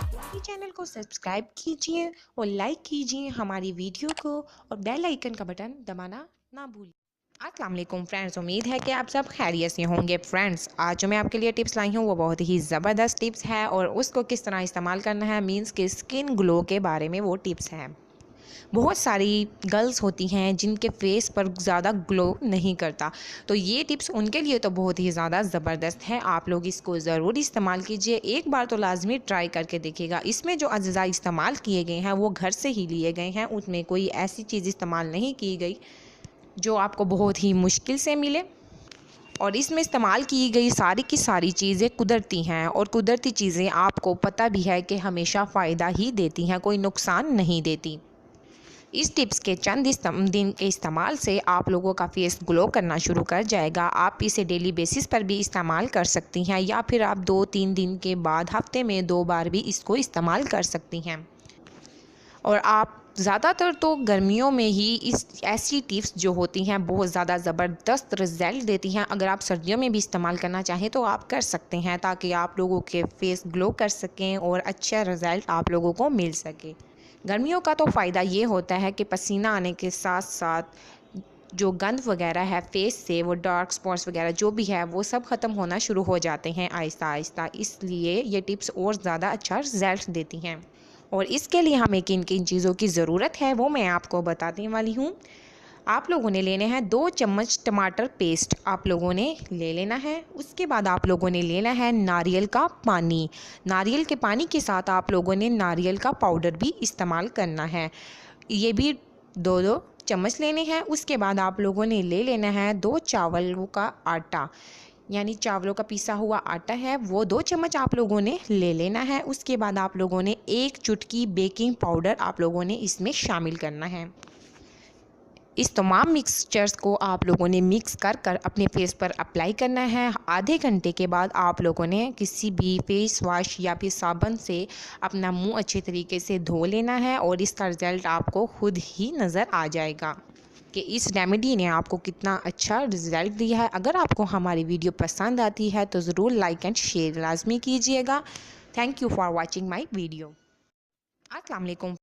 हमारे चैनल को सब्सक्राइब कीजिए और लाइक कीजिए हमारी वीडियो को और बेल आइकन का बटन दबाना ना भूलिए। अस्सलाम वालेकुम फ्रेंड्स, उम्मीद है कि आप सब खैरियत से होंगे। फ्रेंड्स, आज जो मैं आपके लिए टिप्स लाई हूँ वो बहुत ही ज़बरदस्त टिप्स है और उसको किस तरह इस्तेमाल करना है, मींस कि स्किन ग्लो के बारे में वो टिप्स हैं। बहुत सारी गर्ल्स होती हैं जिनके फेस पर ज़्यादा ग्लो नहीं करता, तो ये टिप्स उनके लिए तो बहुत ही ज़्यादा ज़बरदस्त है। आप लोग इसको ज़रूर इस्तेमाल कीजिए, एक बार तो लाजमी ट्राई करके देखिएगा। इसमें जो अज्जा इस्तेमाल किए गए हैं वो घर से ही लिए गए हैं, उसमें कोई ऐसी चीज़ इस्तेमाल नहीं की गई जो आपको बहुत ही मुश्किल से मिले। और इसमें इस्तेमाल की गई सारी की सारी चीज़ें कुदरती हैं और कुदरती चीज़ें आपको पता भी है कि हमेशा फ़ायदा ही देती हैं, कोई नुकसान नहीं देती। इस टिप्स के चंद दिन के इस्तेमाल से आप लोगों का फेस ग्लो करना शुरू कर जाएगा। आप इसे डेली बेसिस पर भी इस्तेमाल कर सकती हैं या फिर आप 2-3 दिन के बाद हफ्ते में 2 बार भी इसको इस्तेमाल कर सकती हैं। और आप ज़्यादातर तो गर्मियों में ही इस ऐसी टिप्स जो होती हैं बहुत ज़्यादा ज़बरदस्त रिज़ल्ट देती हैं। अगर आप सर्दियों में भी इस्तेमाल करना चाहें तो आप कर सकते हैं, ताकि आप लोगों के फेस ग्लो कर सकें और अच्छा रिज़ल्ट आप लोगों को मिल सके। गर्मियों का तो फ़ायदा ये होता है कि पसीना आने के साथ साथ जो गंद वगैरह है फेस से, वो डार्क स्पॉट्स वगैरह जो भी है वो सब ख़त्म होना शुरू हो जाते हैं आहिस्ता आहिस्ता। इसलिए ये टिप्स और ज़्यादा अच्छा रिजल्ट देती हैं। और इसके लिए हमें किन किन चीज़ों की ज़रूरत है वो मैं आपको बताने वाली हूँ। आप लोगों ने लेने हैं 2 चम्मच टमाटर पेस्ट आप लोगों ने ले लेना है। उसके बाद आप लोगों ने लेना है नारियल का पानी। नारियल के पानी के साथ आप लोगों ने नारियल का पाउडर भी इस्तेमाल करना है। ये भी 2-2 चम्मच लेने हैं। उसके बाद आप लोगों ने ले लेना है 2 चावलों का आटा, यानी चावलों का पिसा हुआ आटा है वो 2 चम्मच आप लोगों ने ले लेना है। उसके बाद आप लोगों ने 1 चुटकी बेकिंग पाउडर आप लोगों ने इसमें शामिल करना है। इस तमाम मिक्सचर्स को आप लोगों ने मिक्स कर कर अपने फेस पर अप्लाई करना है। आधे घंटे के बाद आप लोगों ने किसी भी फेस वॉश या फिर साबुन से अपना मुंह अच्छे तरीके से धो लेना है और इसका रिज़ल्ट आपको खुद ही नज़र आ जाएगा कि इस रेमेडी ने आपको कितना अच्छा रिज़ल्ट दिया है। अगर आपको हमारी वीडियो पसंद आती है तो ज़रूर लाइक एंड शेयर लाजमी कीजिएगा। Thank you for watching my video. अस्सलाम वालेकुम।